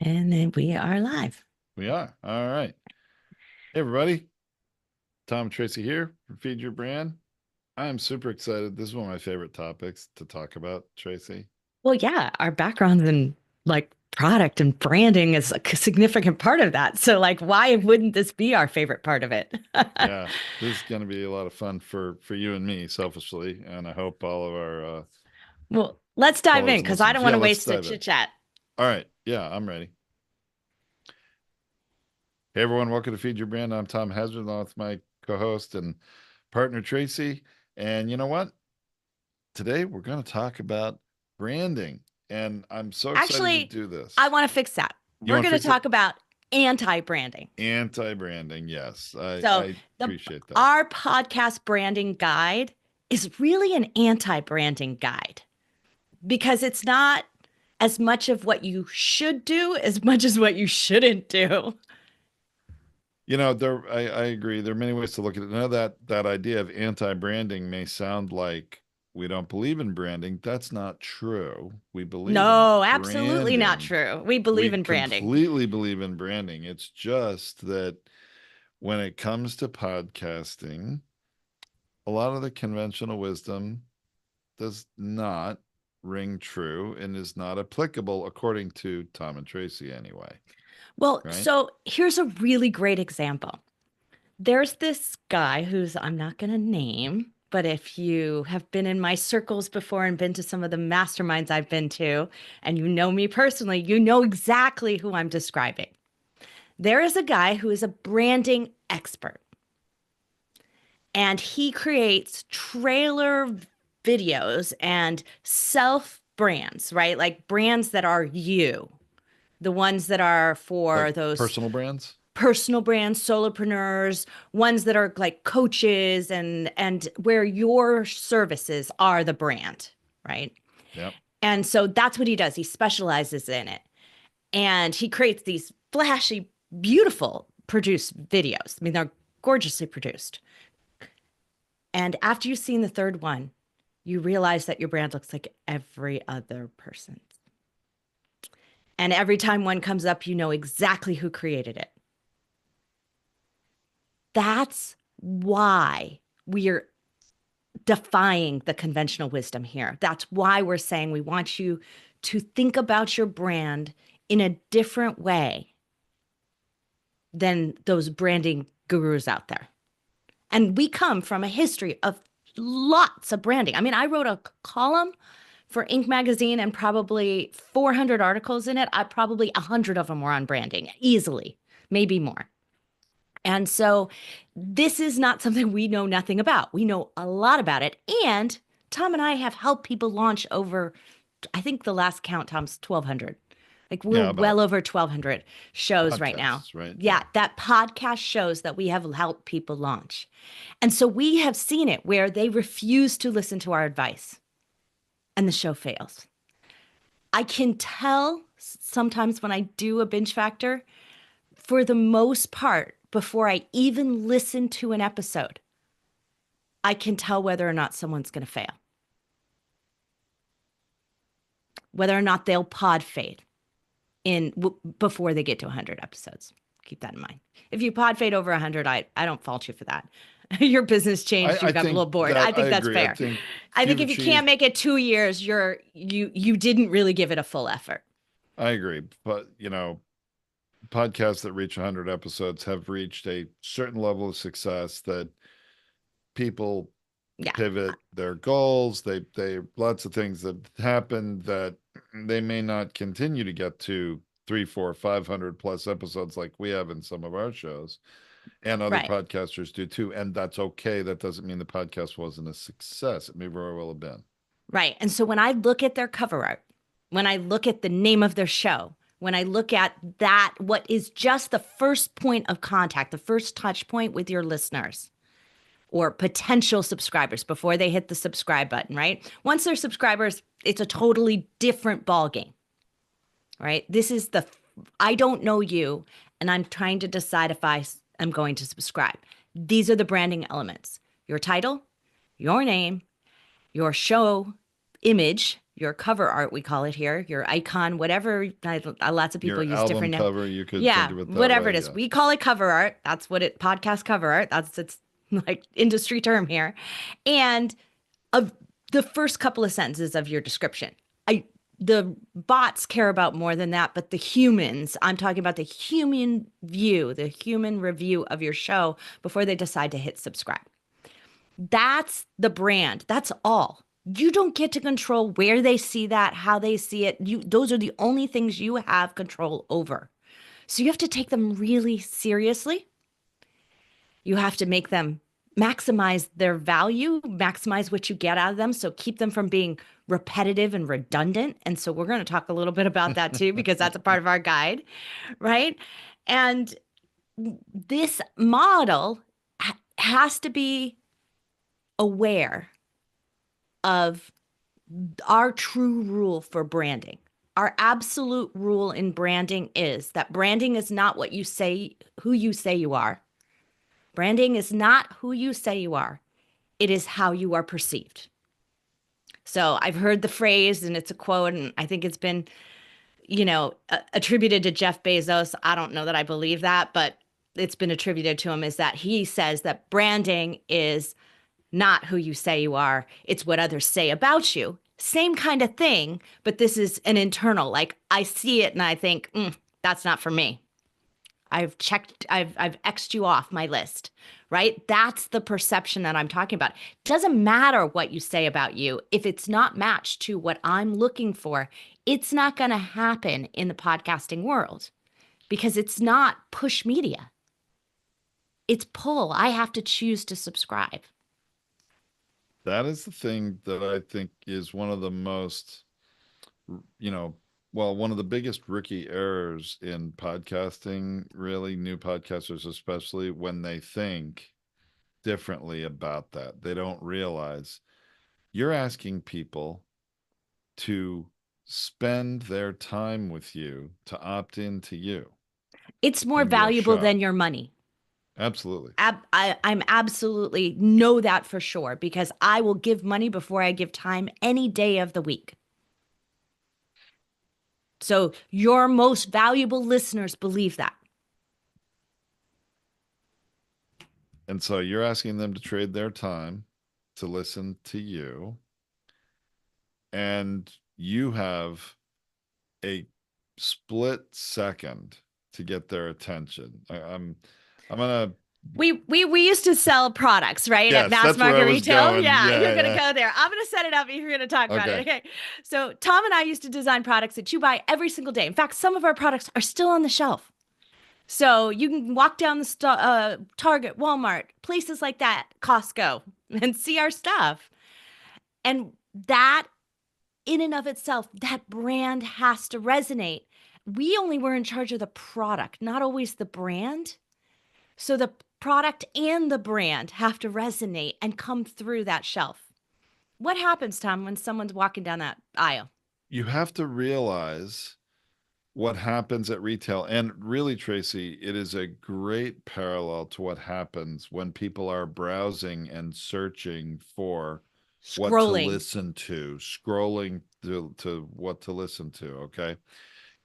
And then we are live. We are. All right. Hey, everybody. Tom Tracy here from Feed Your Brand. I'm super excited. This is one of my favorite topics to talk about, Tracy. Well, yeah, our backgrounds in like product and branding is a significant part of that. So, like, why wouldn't this be our favorite part of it? Yeah, this is going to be a lot of fun for you and me, selfishly, and I hope all of our Well, let's dive in followers and because I don't listeners. want Yeah, to let's waste the dive in. chit chat. All right. Yeah, I'm ready. Hey, everyone. Welcome to Feed Your Brand. I'm Tom Hazard, along with my co-host and partner, Tracy. And you know what? Today, we're going to talk about branding, and I'm so excited to Actually, do I this. want to fix that. You We're want to going to fix it? talk about anti-branding. Anti-branding, yes. I So, I the appreciate that. our podcast branding guide is really an anti-branding guide because it's not as much of what you should do as much as what you shouldn't do. I agree. There are many ways to look at it. Now that idea of anti-branding may sound like we don't believe in branding. That's not true. We believe in No, absolutely not branding. true. We believe We in branding. completely believe in branding. It's just that when it comes to podcasting, a lot of the conventional wisdom does not ring true and is not applicable according to Tom and Tracy anyway, Well, right? so here's a really great example. There's this guy who's I'm not going to name, but if you have been in my circles before and been to some of the masterminds I've been to, and you know me personally, you know exactly who I'm describing. There is a guy who is a branding expert, and he creates trailer videos and self brands, right? Like brands that are you, the ones that are Like for those personal brands. personal brands, solopreneurs, ones that are like coaches and where your services are the brand, right? Yep. And so that's what he does. He specializes in it. And he creates these flashy, beautiful produced videos. I mean, they're gorgeously produced. And after you've seen the third one, you realize that your brand looks like every other person's. And every time one comes up, you know exactly who created it. That's why we're defying the conventional wisdom here. That's why we're saying we want you to think about your brand in a different way than those branding gurus out there. And we come from a history of lots of branding. I mean, I wrote a column for Inc. magazine and probably 400 articles in it. Probably 100 of them were on branding, easily, maybe more. And so this is not something we know nothing about. We know a lot about it. And Tom and I have helped people launch over, I think the last count, Tom's 1,200. Like we're Yeah, well about over 1,200 shows right now. podcasts, right? Yeah, Yeah. that podcast shows that we have helped people launch. And so we have seen it where they refuse to listen to our advice and the show fails. I can tell sometimes when I do a binge factor, for the most part, before I even listen to an episode, I can tell whether or not someone's going to fail, whether or not they'll pod fade before they get to 100 episodes. Keep that in mind. If you pod fade over 100, I don't fault you for that. Your business changed, you I got a little think bored. I that I think that's agree. I fair. think I if think you've if you can't achieved, make it 2 years, you didn't really give it a full effort. I agree. But, podcasts that reach 100 episodes have reached a certain level of success that people Yeah. pivot their goals. They lots of things that happen that they may not continue to get to three, four, 500 plus episodes like we have in some of our shows. And other Right. podcasters do too. And that's okay. That doesn't mean the podcast wasn't a success. It may very well have been. Right. And so when I look at their cover art, when I look at the name of their show, when I look at that, what is just the first point of contact, the first touch point with your listeners or potential subscribers before they hit the subscribe button, right? Once they're subscribers, it's a totally different ballgame, right? This is I don't know you, and I'm trying to decide if I am going to subscribe. These are the branding elements: your title, your name, your show image, your cover art, we call it here, your icon, whatever. Lots of people Your use album different names. cover, you could think Yeah, of it that whatever way. it is. Yeah. We call it cover art. That's what it, podcast cover art. That's its like industry term here. And of the first couple of sentences of your description. I the bots care about more than that, but the humans, I'm talking about the human view, the human review of your show before they decide to hit subscribe. That's the brand. That's all. You don't get to control where they see that, how they see it. Those are the only things you have control over. So you have to take them really seriously. You have to make them maximize their value, maximize what you get out of them. So keep them from being repetitive and redundant. And so we're going to talk a little bit about that too, because that's a part of our guide, right? And this model has to be aware of our true rule for branding. Our absolute rule in branding is that branding is not what you say, who you say you are. Branding is not who you say you are. It is how you are perceived. So I've heard the phrase, and it's a quote, and I think it's been, attributed to Jeff Bezos. I don't know that I believe that, but it's been attributed to him, is that he says that branding is not who you say you are, it's what others say about you. Same kind of thing, but this is an internal. Like I see it and I think, that's not for me. I've X'd you off my list, right? That's the perception that I'm talking about. It doesn't matter what you say about you. If it's not matched to what I'm looking for, it's not going to happen in the podcasting world because it's not push media. It's pull. I have to choose to subscribe. That is the thing that I think is one of the most, you know, well, one of the biggest rookie errors in podcasting, really, new podcasters, especially when they think differently about that. They don't realize you're asking people to spend their time with you, to opt into you It's more and your valuable show. than your money. Absolutely. I'm absolutely know that for sure because I will give money before I give time any day of the week. So your most valuable listeners believe that. And so you're asking them to trade their time to listen to you, and you have a split second to get their attention. I'm gonna We used to sell products, right? At yes, mass that's where I market was retail. going. Yeah, you're Yeah, gonna yeah. go there. I'm gonna set it up. You're gonna talk about it. Okay. Okay. So Tom and I used to design products that you buy every single day. In fact, some of our products are still on the shelf. So you can walk down the Target, Walmart, places like that, Costco, and see our stuff. And that in and of itself, that brand has to resonate. We only were in charge of the product, not always the brand. So the product and the brand have to resonate and come through that shelf. What happens, Tom, when someone's walking down that aisle? You have to realize what happens at retail. And really, Tracy, it is a great parallel to what happens when people are browsing and searching for what to Scrolling. listen to, scrolling to what to listen to, okay,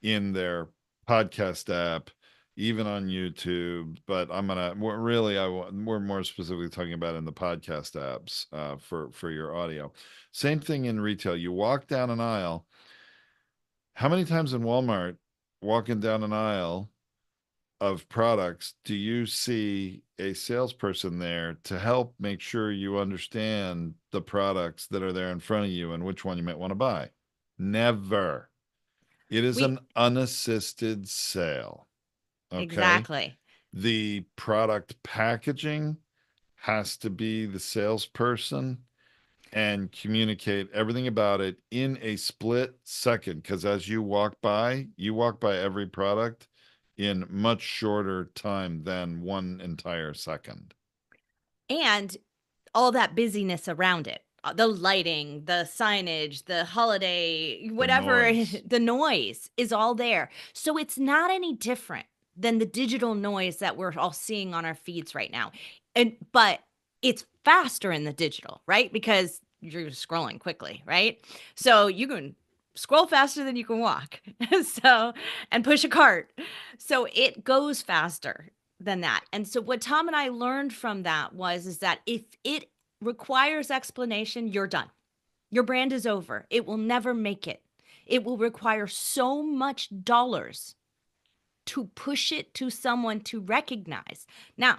in their podcast app, even on YouTube. But we're more specifically talking about in the podcast apps for your audio. Same thing in retail. You walk down an aisle. How many times in Walmart, walking down an aisle of products, do you see a salesperson there to help make sure you understand the products that are there in front of you and which one you might want to buy? Never. It is We an unassisted sale. Okay. exactly. The product packaging has to be the salesperson and communicate everything about it in a split second. Because as you walk by every product in much shorter time than one entire second. And all that busyness around it, the lighting, the signage, the holiday, The whatever, noise. the noise is all there. So it's not any different than the digital noise that we're all seeing on our feeds right now. But it's faster in the digital, right? Because you're scrolling quickly, right? So you can scroll faster than you can walk. So, and push a cart. So it goes faster than that. And so what Tom and I learned from that was is that if it requires explanation, you're done. Your brand is over. It will never make it. It will require so much dollars to push it to someone to recognize. Now,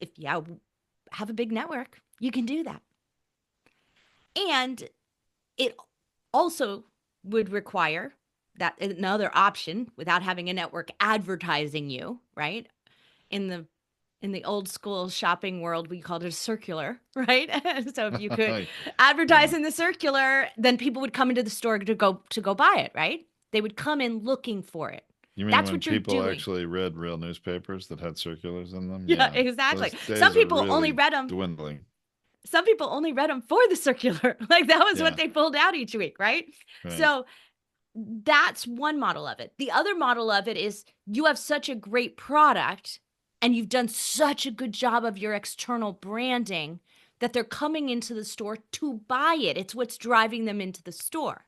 if you have a big network, you can do that. And it also would require that another option without having a network advertising you, right? In the old school shopping world, we called it a circular, right? So if you could advertise Yeah. in the circular, then people would come into the store to go buy it, right? They would come in looking for it. You mean That's when what you're people doing. actually read real newspapers that had circulars in them? Yeah, Yeah. exactly. Those days are really dwindling. Some people only read them for the circular. Like that was what Yeah. they pulled out each week, right? Right. So that's one model of it. The other model of it is you have such a great product and you've done such a good job of your external branding that they're coming into the store to buy it. It's what's driving them into the store.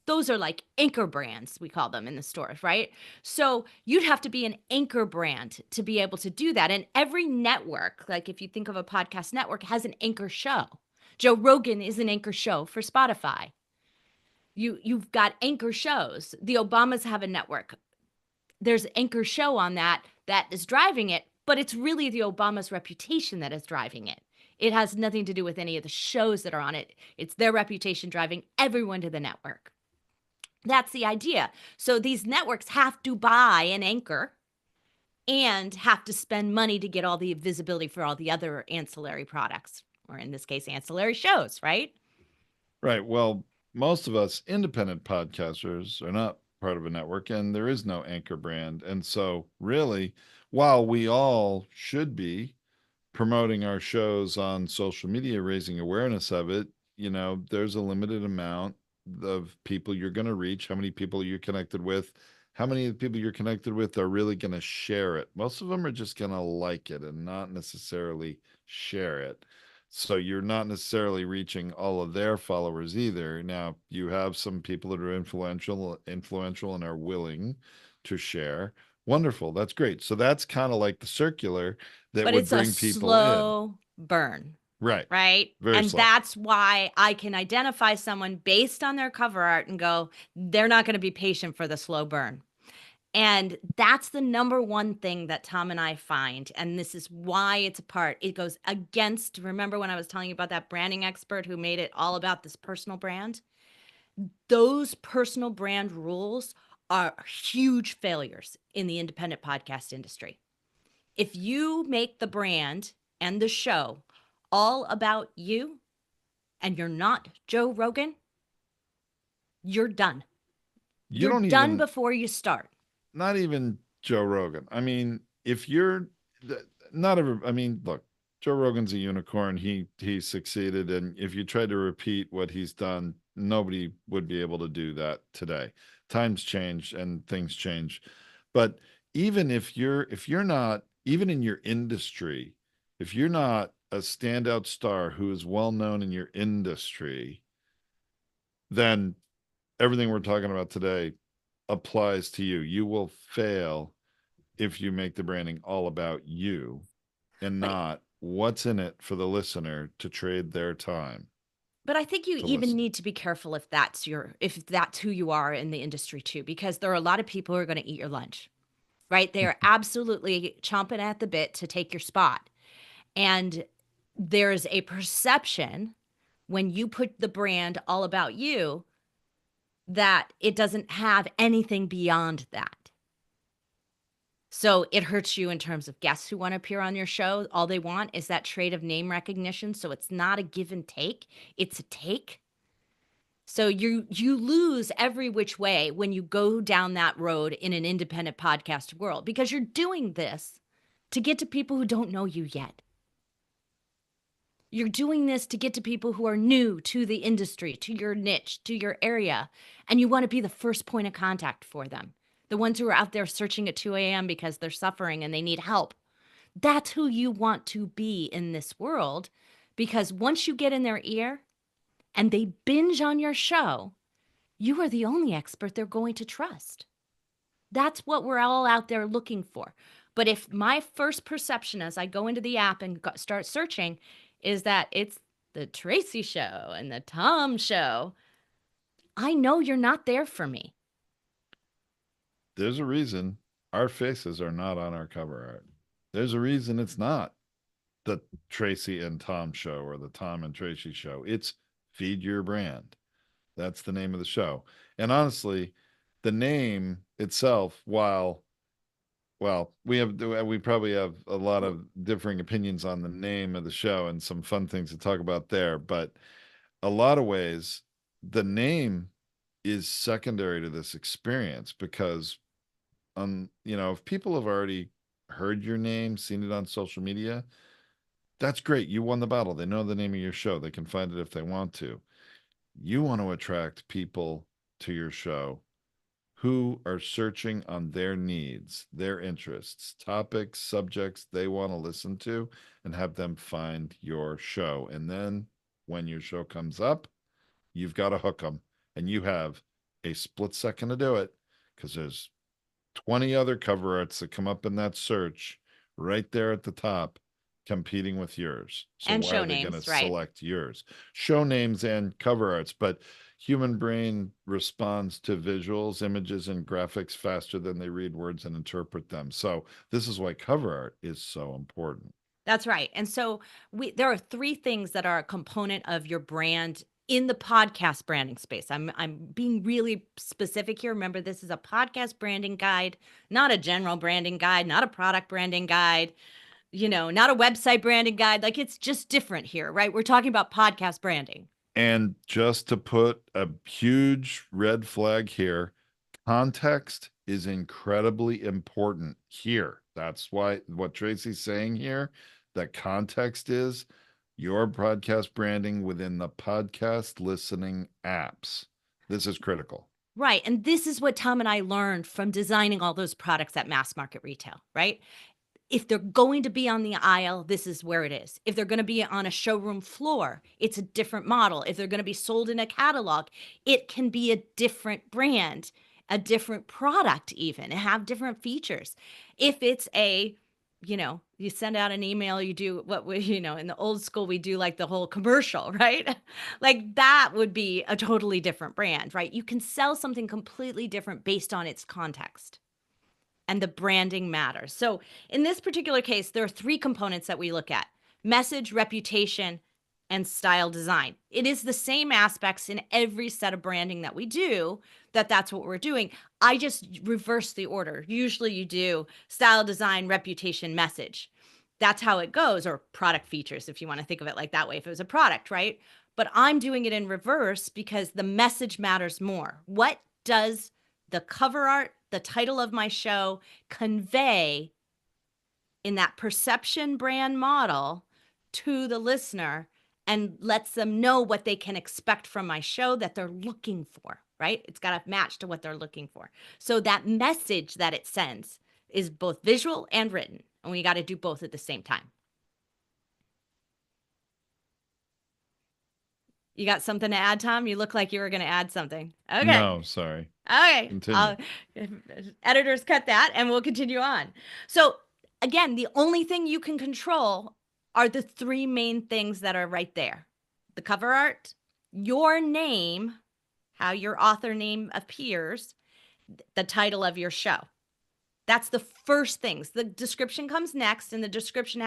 Those are like anchor brands, we call them in the stores, right? So you'd have to be an anchor brand to be able to do that. And every network, like if you think of a podcast network, has an anchor show. Joe Rogan is an anchor show for Spotify. You've got anchor shows. The Obamas have a network. There's an anchor show on that is driving it, but it's really the Obamas' reputation that is driving it. It has nothing to do with any of the shows that are on it. It's their reputation driving everyone to the network. That's the idea. So these networks have to buy an anchor and have to spend money to get all the visibility for all the other ancillary products, or in this case, ancillary shows, right? Right. Well, most of us independent podcasters are not part of a network and there is no anchor brand. And so, really, while we all should be promoting our shows on social media, raising awareness of it, there's a limited amount of people you're going to reach, how many people you're connected with, how many of the people you're connected with are really going to share it. Most of them are just going to like it and not necessarily share it. So you're not necessarily reaching all of their followers either. Now, you have some people that are influential and are willing to share. Wonderful. That's great. So that's kind of like the circular that But would it's a bring people in. slow burn, Right. right? Very And slow. that's why I can identify someone based on their cover art and go, they're not going to be patient for the slow burn. And that's the number one thing that Tom and I find. And this is why it's a part. It goes against, remember when I was telling you about that branding expert who made it all about this personal brand? Those personal brand rules are huge failures in the independent podcast industry. If you make the brand and the show all about you and you're not Joe Rogan, you're done. You You're don't done even, before you start. not even Joe Rogan. I mean, if you're not ever, I mean, look, Joe Rogan's a unicorn. He succeeded, and if you try to repeat what he's done, nobody would be able to do that today. Times change and things change. But even if you're not even in your industry, if you're not a standout star who is well known in your industry, then everything we're talking about today applies to you. You will fail if you make the branding all about you and But not what's in it for the listener to trade their time but I think you to even listen. need to be careful if that's who you are in the industry too, because there are a lot of people who are going to eat your lunch, right? They are absolutely chomping at the bit to take your spot. And there's a perception when you put the brand all about you that it doesn't have anything beyond that. So it hurts you in terms of guests who want to appear on your show. All they want is that trade of name recognition. So it's not a give and take, it's a take. So you lose every which way when you go down that road in an independent podcast world because you're doing this to get to people who don't know you yet. You're doing this to get to people who are new to the industry, to your niche, to your area, and you want to be the first point of contact for them. The ones who are out there searching at 2 a.m. because they're suffering and they need help. That's who you want to be in this world because once you get in their ear, and they binge on your show, you are the only expert they're going to trust. That's what we're all out there looking for. But if my first perception as I go into the app and start searching is that it's the Tracy show and the Tom show, I know you're not there for me. There's a reason our faces are not on our cover art. There's a reason it's not the Tracy and Tom show or the Tom and Tracy show. It's Feed Your Brand. That's the name of the show. And honestly, the name itself, while we probably have a lot of differing opinions on the name of the show and some fun things to talk about there, but a lot of ways the name is secondary to this experience because if people have already heard your name, seen it on social media, that's great. You won the battle. They know the name of your show. They can find it if they want to. You want to attract people to your show who are searching on their needs, their interests, topics, subjects they want to listen to, and have them find your show. And then when your show comes up, you've got to hook them. And you have a split second to do it because there's 20 other cover arts that come up in that search right there at the top competing with yours. So And why show are they going to names, right? select yours? Show names and cover arts, but human brain responds to visuals, images, and graphics faster than they read words and interpret them. So this is why cover art is so important. That's right. And so there are three things that are a component of your brand in the podcast branding space. I'm being really specific here. Remember, this is a podcast branding guide, not a general branding guide, not a product branding guide, not a website branding guide. Like it's just different here, right? We're talking about podcast branding. And just to put a huge red flag here, context is incredibly important here. That's why what Tracy's saying here, that context is your podcast branding within the podcast listening apps. This is critical. Right. And this is what Tom and I learned from designing all those products at mass market retail, right? If they're going to be on the aisle, this is where it is. If they're going to be on a showroom floor, it's a different model. If they're going to be sold in a catalog, it can be a different brand, a different product, even, and have different features. If it's you send out an email, you do what we, in the old school, we do like the whole commercial, right? Like that would be a totally different brand, right? You can sell something completely different based on its context, and the branding matters. So in this particular case, there are three components that we look at: message, reputation, and style design. It is the same aspects in every set of branding that we do, that's what we're doing. I just reverse the order. Usually you do style design, reputation, message. That's how it goes, or product features, if you want to think of it like that way, if it was a product, right? But I'm doing it in reverse because the message matters more. What does the cover art, the title of my show convey in that perception brand model to the listener, and lets them know what they can expect from my show that they're looking for, right? It's got to match to what they're looking for. So that message that it sends is both visual and written, and we got to do both at the same time. You got something to add, Tom? You look like you were going to add something. Okay. No, sorry. Okay. Continue. Editors cut that and we'll continue on. So, again, the only thing you can control are the three main things that are right there: the cover art, your name, how your author name appears, the title of your show. That's the first things. The description comes next, and the description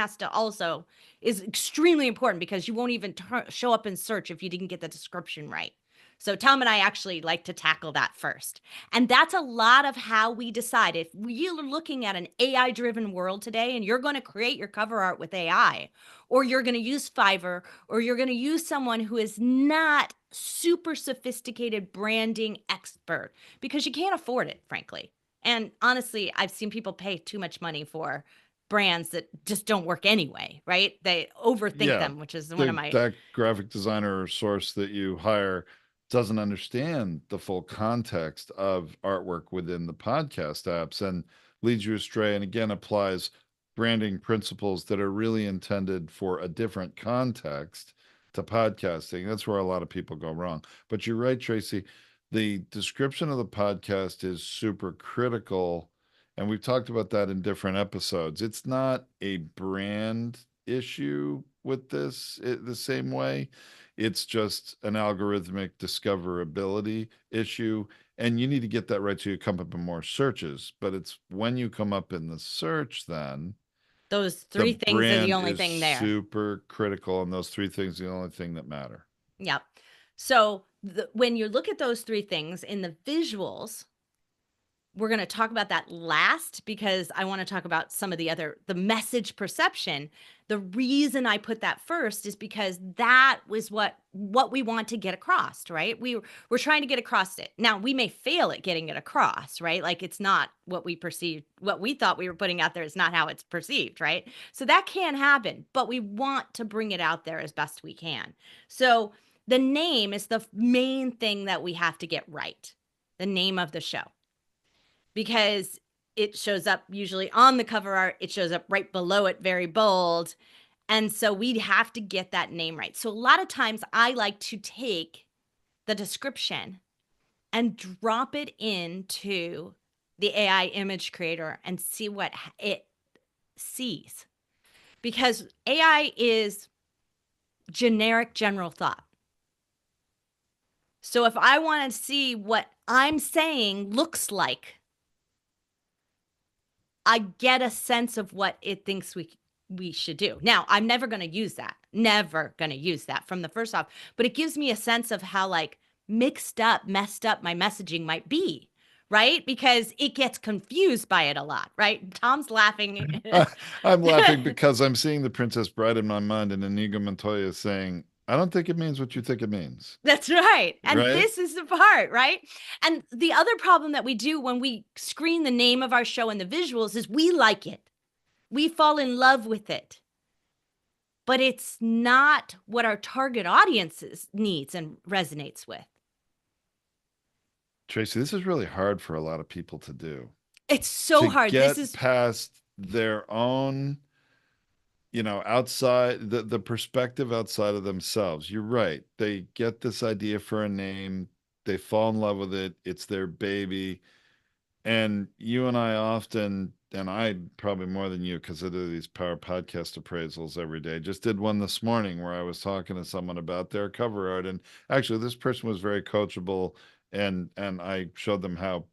is extremely important because you won't even show up in search if you didn't get the description right. So Tom and I actually like to tackle that first. And that's a lot of how we decide. If we're looking at an AI-driven world today and you're going to create your cover art with AI, or you're going to use Fiverr, or you're going to use someone who is not super sophisticated branding expert, because you can't afford it, frankly. And honestly, I've seen people pay too much money for brands that just don't work anyway, right? They overthink Yeah, them, which is one of my that graphic designer or source that you hire doesn't understand the full context of artwork within the podcast apps and leads you astray, and again applies branding principles that are really intended for a different context to podcasting. That's where a lot of people go wrong. But you're right, Tracy. The description of the podcast is super critical. And we've talked about that in different episodes. It's not a brand issue with this the same way. It's just an algorithmic discoverability issue. And you need to get that right so you come up in more searches. But it's when you come up in the search, then Those the three things are the brand only is thing there. super critical, and those three things are the only thing that matter. Yep. So when you look at those three things in the visuals, we're going to talk about that last because I want to talk about some of the message perception. The reason I put that first is because that was what we want to get across, right? We're trying to get across it. Now, we may fail at getting it across, right? Like it's not what we perceived, what we thought we were putting out there is not how it's perceived, right? So that can happen, but we want to bring it out there as best we can. So the name is the main thing that we have to get right. The name of the show, because it shows up usually on the cover art. It shows up right below it, very bold. And so we'd have to get that name right. So a lot of times I like to take the description and drop it into the AI image creator and see what it sees. Because AI is generic general thought. So if I want to see what I'm saying looks like, I get a sense of what it thinks we should do. Now, I'm never going to use that. Never going to use that from the first off, but it gives me a sense of how like mixed up, messed up my messaging might be, right? Because it gets confused by it a lot, right? Tom's laughing. I'm laughing because I'm seeing the Princess Bride in my mind, and Inigo Montoya is saying, "I don't think it means what you think it means." That's right. And Right? this is the part, right? And the other problem that we do when we screen the name of our show and the visuals is we like it. We fall in love with it. But it's not what our target audiences needs and resonates with. Tracy, this is really hard for a lot of people to do. It's so To hard. This get is past their own, outside the perspective outside of themselves. You're right. They get this idea for a name, they fall in love with it, it's their baby. And you and I often, and I probably more than you, because I do these Power Podcast appraisals every day. Just did one this morning where I was talking to someone about their cover art, and actually, this person was very coachable, and I showed them how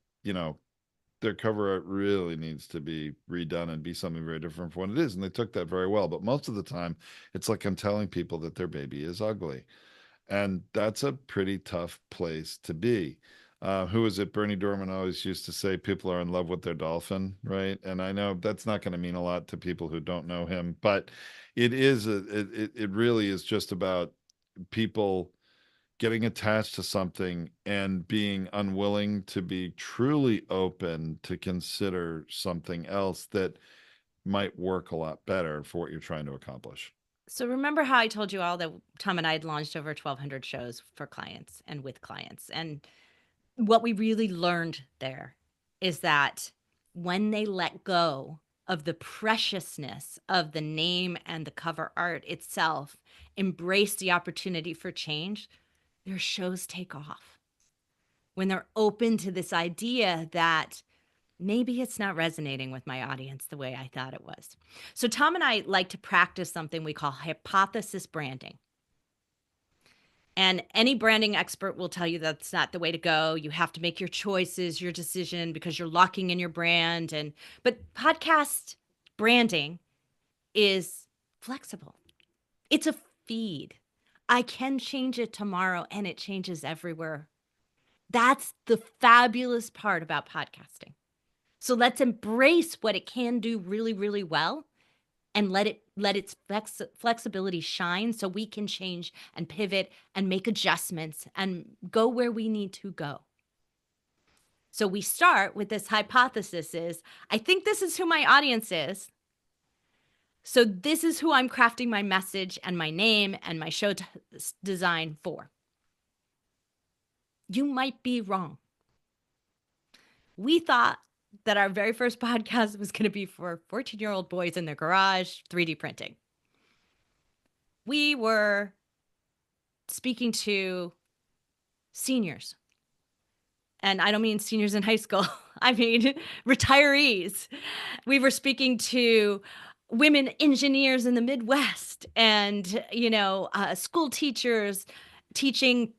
their cover art really needs to be redone and be something very different from what it is, and they took that very well. But most of the time, it's like I'm telling people that their baby is ugly, and that's a pretty tough place to be. Who is it? Bernie Dorman always used to say people are in love with their dolphin, right? And I know that's not going to mean a lot to people who don't know him, but it really is just about people getting attached to something and being unwilling to be truly open to consider something else that might work a lot better for what you're trying to accomplish. so remember how I told you all that Tom and I had launched over 1,200 shows for clients and with clients. And what we really learned there is that when they let go of the preciousness of the name and the cover art itself, embrace the opportunity for change, their shows take off. When they're open to this idea that maybe it's not resonating with my audience the way I thought it was. So, Tom and I like to practice something we call hypothesis branding. And any branding expert will tell you that's not the way to go. You have to make your choices, your decision, because you're locking in your brand. But podcast branding is flexible. It's a feed. I can change it tomorrow and it changes everywhere. That's the fabulous part about podcasting. So let's embrace what it can do really, really well and let its flexibility shine so we can change and pivot and make adjustments and go where we need to go. So we start with this hypothesis is, I think this is who my audience is. So this is who I'm crafting my message and my name and my show design for. You might be wrong. We thought that our very first podcast was going to be for 14-year-old boys in their garage 3D printing. We were speaking to seniors. And I don't mean seniors in high school, I mean retirees. We were speaking to women engineers in the Midwest and, school teachers teaching,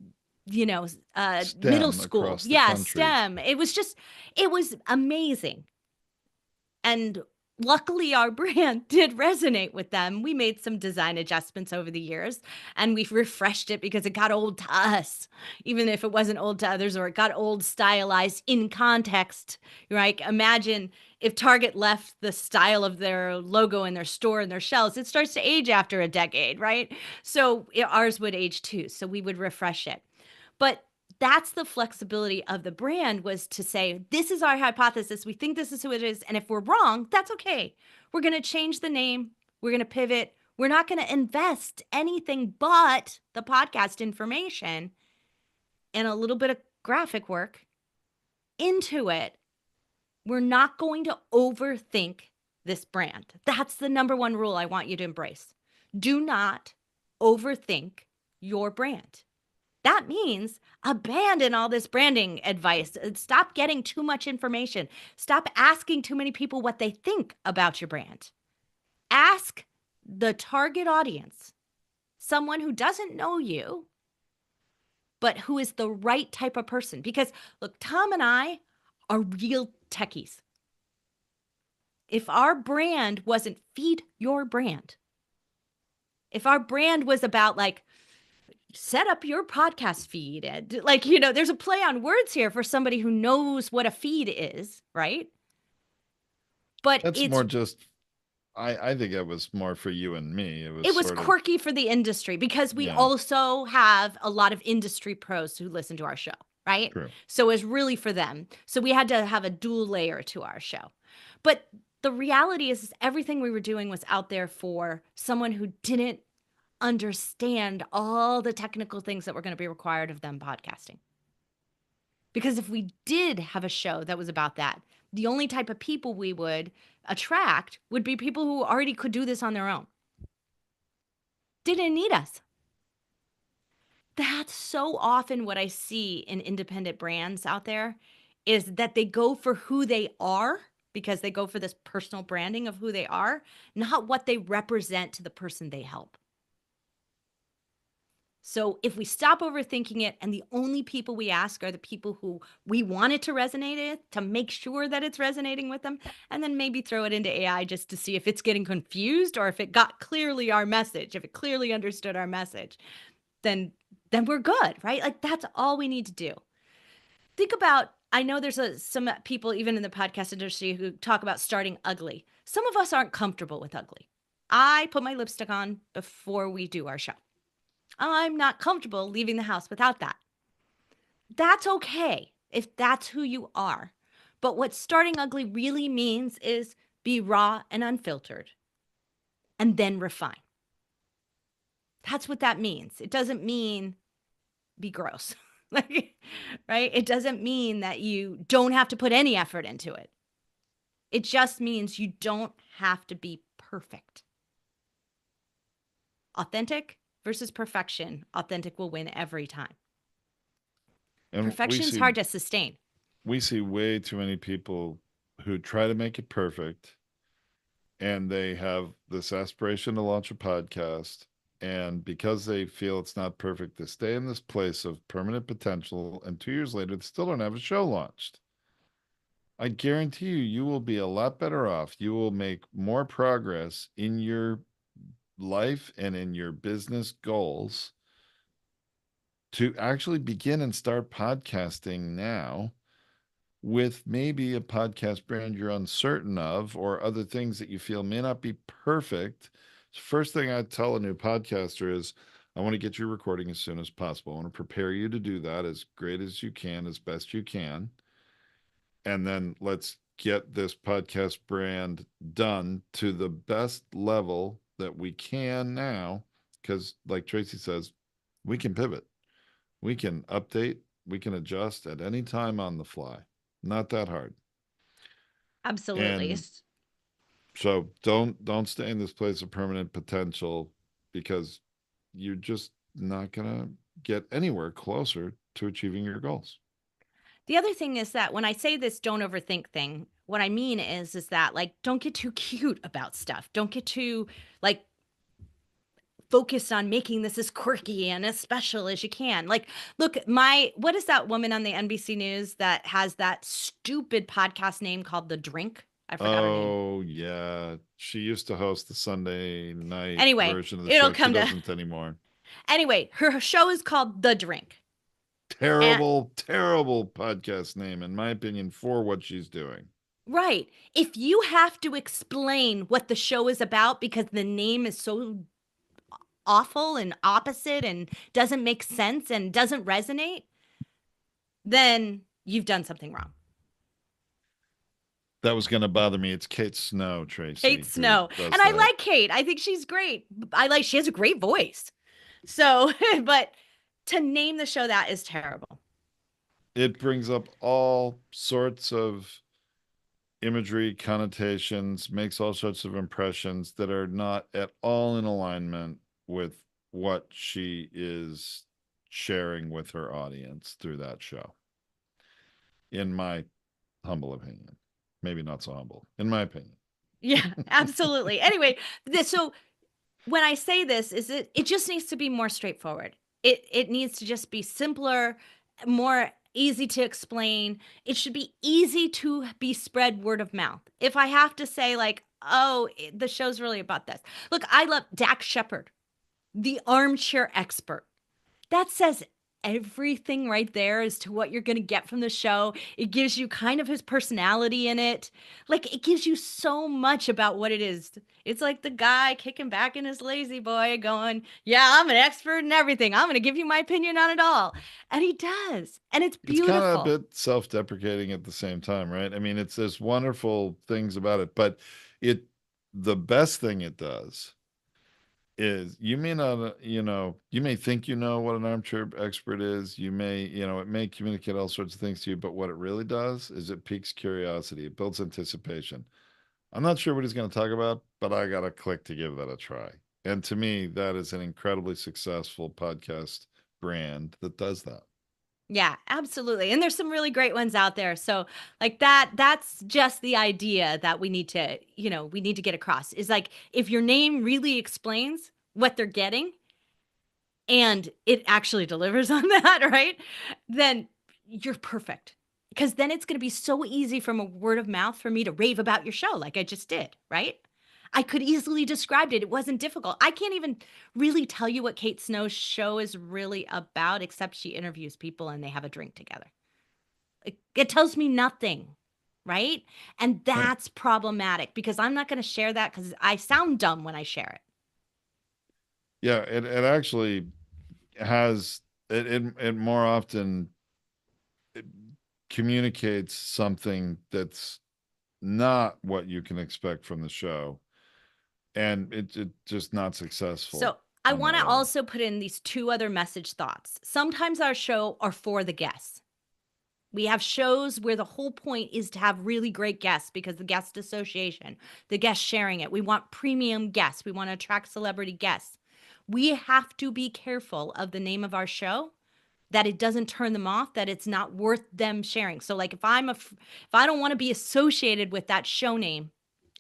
middle STEM school. across the Yeah, country. STEM. It was amazing. And luckily, our brand did resonate with them. We made some design adjustments over the years and we've refreshed it because it got old to us, even if it wasn't old to others, or it got old stylized in context, right? Imagine if Target left the style of their logo in their store and their shelves, it starts to age after a decade, right? So ours would age too. So we would refresh it. But that's the flexibility of the brand, was to say, this is our hypothesis. We think this is who it is. And if we're wrong, that's okay. We're going to change the name. We're going to pivot. We're not going to invest anything but the podcast information and a little bit of graphic work into it. We're not going to overthink this brand. That's the number one rule I want you to embrace. Do not overthink your brand. That means abandon all this branding advice. Stop getting too much information. Stop asking too many people what they think about your brand. Ask the target audience, someone who doesn't know you, but who is the right type of person. Because look, Tom and I are real techies. If our brand wasn't feed your brand, if our brand was about like, set up your podcast feed, and like, there's a play on words here for somebody who knows what a feed is, right? But That's more just, I think it was more for you and me. It was it was sort of, quirky for the industry because we yeah, also have a lot of industry pros who listen to our show, right? true. So it's really for them. So we had to have a dual layer to our show. But the reality is everything we were doing was out there for someone who didn't understand all the technical things that were going to be required of them podcasting. Because if we did have a show that was about that, the only type of people we would attract would be people who already could do this on their own, didn't need us. That's so often what I see in independent brands out there, is that they go for who they are because they go for this personal branding of who they are, not what they represent to the person they help. So if we stop overthinking it and the only people we ask are the people who we want it to resonate with, to make sure that it's resonating with them, and then maybe throw it into AI just to see if it's getting confused or if it got clearly our message, if it clearly understood our message, then we're good, right? Like that's all we need to do. Think about, I know there's some people even in the podcast industry who talk about starting ugly. Some of us aren't comfortable with ugly. I put my lipstick on before we do our show. I'm not comfortable leaving the house without that. That's okay if that's who you are. But what starting ugly really means is be raw and unfiltered and then refine. That's what that means. It doesn't mean be gross. Like, right? It doesn't mean that you don't have to put any effort into it. It just means you don't have to be perfect. Authentic versus perfection. Authentic will win every time. And Perfection's hard to sustain. we see way too many people who try to make it perfect, and they have this aspiration to launch a podcast, and because they feel it's not perfect, they stay in this place of permanent potential, and 2 years later they still don't have a show launched. I guarantee you, you will be a lot better off. You will make more progress in your life and in your business goals to actually begin and start podcasting now, with maybe a podcast brand you're uncertain of or other things that you feel may not be perfect. First thing I tell a new podcaster is, I want to get you recording as soon as possible. I want to prepare you to do that as great as you can, as best you can. And then let's get this podcast brand done to the best level that we can now. Because, like Tracy says, we can pivot, we can update, we can adjust at any time on the fly. Not that hard. Absolutely. And so don't stay in this place of permanent potential, because you're just not going to get anywhere closer to achieving your goals. The other thing is that when I say this don't overthink thing, what I mean is that like don't get too cute about stuff. Don't get too like focused on making this as quirky and as special as you can. Like, look, what is that woman on the NBC News that has that stupid podcast name called The Drink? I forgot her name. Oh, yeah. She used to host the Sunday night Anyway, version of the it'll show. She come to doesn't anymore. anyway, her show is called The Drink. And Terrible, terrible podcast name, in my opinion, for what she's doing. right, if you have to explain what the show is about because the name is so awful and opposite and doesn't make sense and doesn't resonate, then you've done something wrong. That was going to bother me. It's Kate Snow, Kate Tracy, who Snow. does And I that. like Kate. I think she's great. She has a great voice. So, but to name the show that is terrible. It brings up all sorts of imagery, connotations, makes all sorts of impressions that are not at all in alignment with what she is sharing with her audience through that show, in my humble opinion. Maybe not so humble, in my opinion. Yeah, absolutely. Anyway, so when I say this, is it just needs to be more straightforward. It needs to just be simpler, more easy to explain. It should be easy to be spread word of mouth. If I have to say like, oh, the show's really about this. Look, I love Dax Shepard, the armchair expert. That says everything right there as to what you're going to get from the show. It gives you kind of his personality in it. Like it gives you so much about what it is. It's like the guy kicking back in his lazy boy going, "Yeah, I'm an expert in everything. I'm going to give you my opinion on it all." And he does. And it's It's kind of a beautiful. bit self-deprecating at the same time, right? I mean, it's there's wonderful things about it, but it the best thing it does is you may not, you may think you know what an armchair expert is. You may, it may communicate all sorts of things to you, but what it really does is it piques curiosity. It builds anticipation. I'm not sure what he's going to talk about, but I got to click to give that a try. And to me, that is an incredibly successful podcast brand that does that. Yeah, absolutely. And there's some really great ones out there. So, like that's just the idea that we need to get across. Is like if your name really explains what they're getting and it actually delivers on that, right? Then you're perfect. Because then it's going to be so easy from a word of mouth for me to rave about your show like I just did, right? I could easily describe it. It wasn't difficult. I can't even really tell you what Kate Snow's show is really about, except she interviews people and they have a drink together. It tells me nothing, right? And Right. that's problematic because I'm not going to share that because I sound dumb when I share it. Yeah, it actually has it more often it communicates something that's not what you can expect from the show, and it just not successful So I on that want to level. also put in these two other message thoughts. Sometimes our show are for the guests. We have shows where the whole point is to have really great guests because the guest association, the guest sharing it. We want premium guests. We want to attract celebrity guests. We have to be careful of the name of our show that it doesn't turn them off, that it's not worth them sharing. So like if I don't want to be associated with that show name,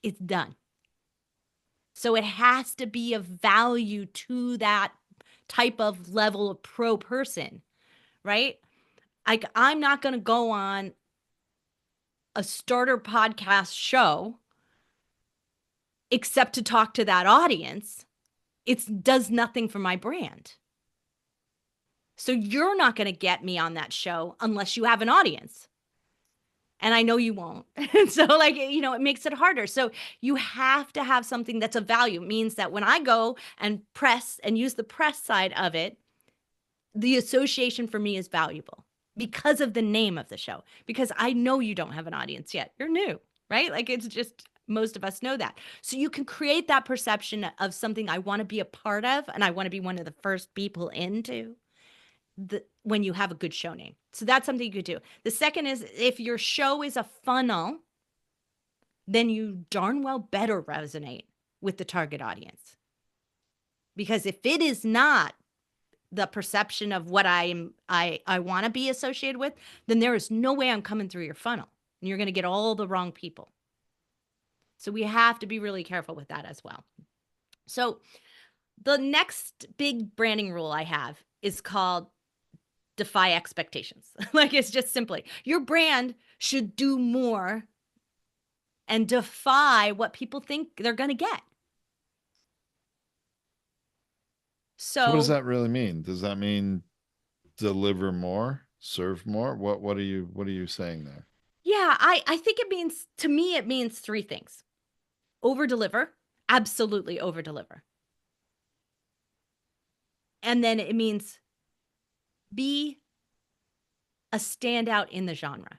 it's done. So it has to be of value to that type of level of pro person, right? Like I'm not going to go on a starter podcast show except to talk to that audience. It does nothing for my brand. So you're not going to get me on that show unless you have an audience. And I know you won't. So, like, it makes it harder. So, you have to have something that's of value. It means that when I go and press and use the press side of it, the association for me is valuable because of the name of the show. Because I know you don't have an audience yet. You're new, right? Like, it's just most of us know that. So, you can create that perception of something I want to be a part of and I want to be one of the first people into when you have a good show name. So that's something you could do. The second is if your show is a funnel, then you darn well better resonate with the target audience. Because if it is not, the perception of what I want to be associated with, then there is no way I'm coming through your funnel. And you're going to get all the wrong people. So we have to be really careful with that as well. So the next big branding rule I have is called defy expectations. Like, it's just simply your brand should do more and defy what people think they're going to get. So what does So, that really mean? Does that mean deliver more, serve more? What are you saying there? yeah, I think it means, to me, it means three things: over deliver, absolutely over deliver. And then it means be a standout in the genre.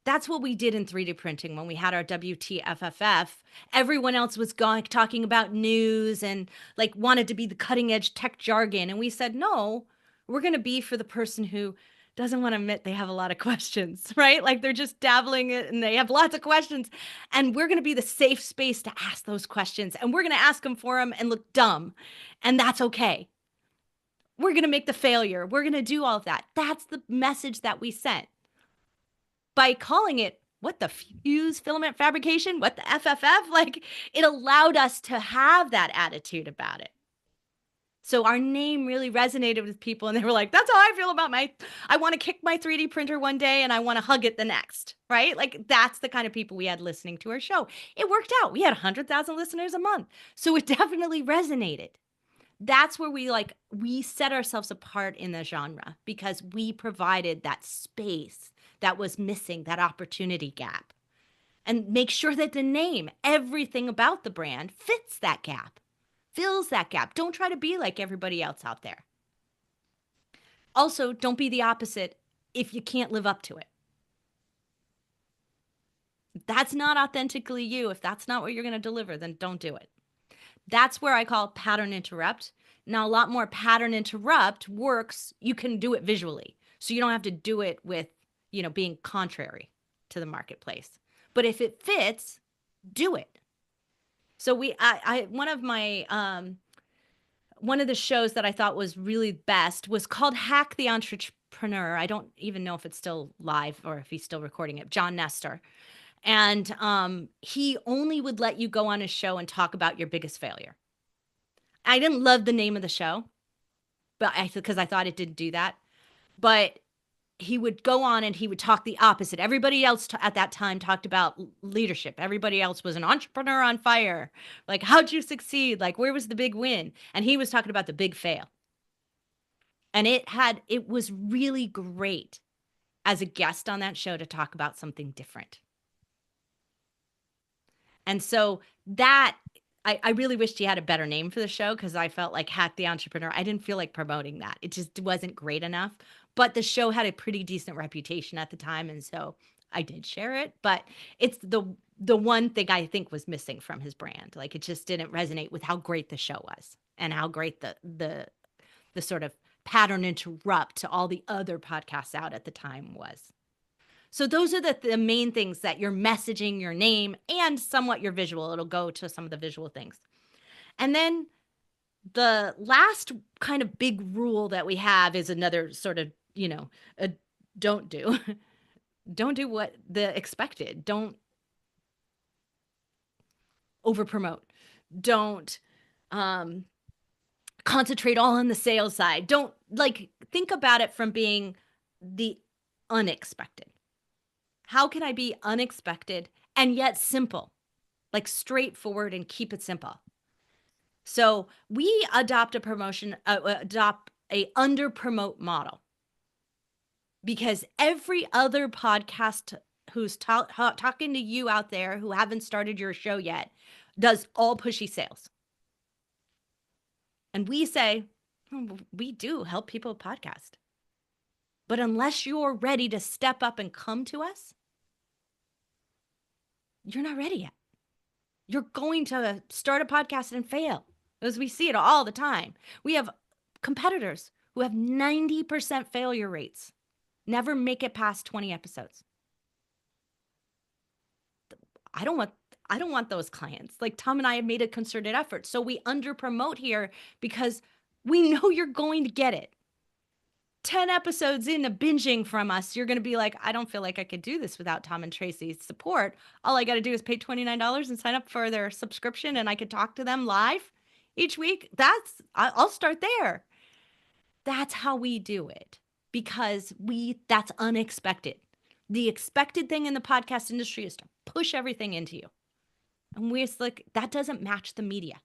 That's what we did in 3D printing when we had our WTFFF. Everyone else was talking about news and like wanted to be the cutting edge tech jargon. And we said, no, we're going to be for the person who doesn't want to admit they have a lot of questions, right? Like they're just dabbling it and they have lots of questions. And we're going to be the safe space to ask those questions. And we're going to ask them for them and look dumb. And that's okay. We're going to make the failure. We're going to do all of that. That's the message that we sent by calling it what the fuse filament fabrication, what the FFF, like it allowed us to have that attitude about it. So our name really resonated with people and they were like, that's how I feel about I want to kick my 3D printer one day and I want to hug it the next, right? Like that's the kind of people we had listening to our show. It worked out. We had 100,000 listeners a month. So it definitely resonated. That's where we set ourselves apart in the genre because we provided that space that was missing, that opportunity gap. And make sure that the name, everything about the brand fits that gap, fills that gap. Don't try to be like everybody else out there. Also, don't be the opposite if you can't live up to it. If that's not authentically you, if that's not what you're going to deliver, then don't do it. That's where I call pattern interrupt. Now, a lot more pattern interrupt works. You can do it visually. So you don't have to do it with, being contrary to the marketplace. But if it fits, do it. So one of the shows that I thought was really best was called Hack the Entrepreneur. I don't even know if it's still live or if he's still recording it. John Nestor. And he only would let you go on his show and talk about your biggest failure. I didn't love the name of the show, but because I thought it didn't do that. But he would go on and he would talk the opposite. Everybody else at that time talked about leadership. Everybody else was an entrepreneur on fire. Like, how'd you succeed? Like, where was the big win? And he was talking about the big fail. And it was really great as a guest on that show to talk about something different. And so I really wished he had a better name for the show because I felt like Hack the Entrepreneur. I didn't feel like promoting that. It just wasn't great enough. But the show had a pretty decent reputation at the time. And so I did share it. But it's the one thing I think was missing from his brand. Like it just didn't resonate with how great the show was and how great the sort of pattern interrupt to all the other podcasts out at the time was. So those are the main things that your messaging, your name, and somewhat your visual. It'll go to some of the visual things. And then the last kind of big rule that we have is another sort of, a don't do. Don't do what the expected. Don't over promote. Don't concentrate all on the sales side. Don't think about it from being the unexpected. How can I be unexpected and yet simple, like straightforward and keep it simple? So we adopt a under promote model because every other podcast who's talking to you out there who haven't started your show yet does all pushy sales. And we say, we do help people podcast. But unless you're ready to step up and come to us, you're not ready yet. You're going to start a podcast and fail, as we see it all the time. We have competitors who have 90% failure rates, never make it past 20 episodes. I don't want those clients. Like Tom and I have made a concerted effort. So we under promote here because we know you're going to get it. 10 episodes into binging from us, you're going to be like, I don't feel like I could do this without Tom and Tracy's support. All I got to do is pay $29 and sign up for their subscription, and I could talk to them live each week. I'll start there. That's how we do it because that's unexpected. The expected thing in the podcast industry is to push everything into you. And we're like, that doesn't match the media.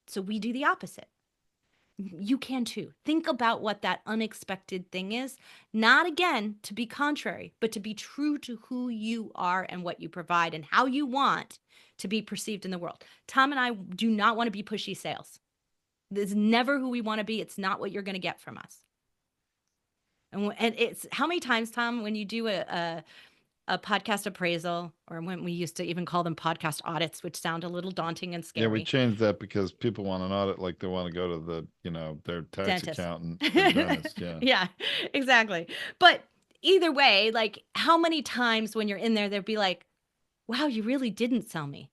So we do the opposite. You can too. Think about what that unexpected thing is. Not again to be contrary, but to be true to who you are and what you provide and how you want to be perceived in the world. Tom and I do not want to be pushy sales. This is never who we want to be. It's not what you're going to get from us. And it's how many times, Tom, when you do a podcast appraisal, or when we used to even call them podcast audits, which sound a little daunting and Yeah, we scary. changed that because people want an audit like they want to go to the, their tax Dentist. accountant or dentist. Yeah. Yeah, exactly. But either way, like how many times when you're in there, they'd be like, wow, you really didn't sell me.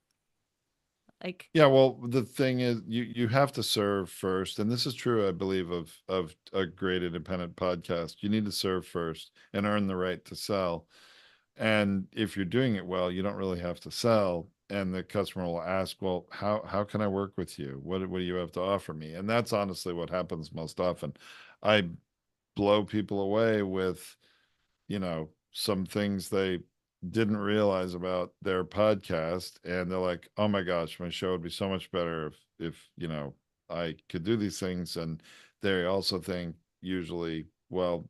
Like, Yeah, well, the thing is you have to serve first, and this is true, I believe, of a great independent podcast. You need to serve first and earn the right to sell. And if you're doing it well, you don't really have to sell. And the customer will ask, well, how can I work with you? What do you have to offer me? And that's honestly what happens most often. I blow people away with, some things they didn't realize about their podcast. And they're like, oh my gosh, my show would be so much better if, I could do these things. And they also think usually, well,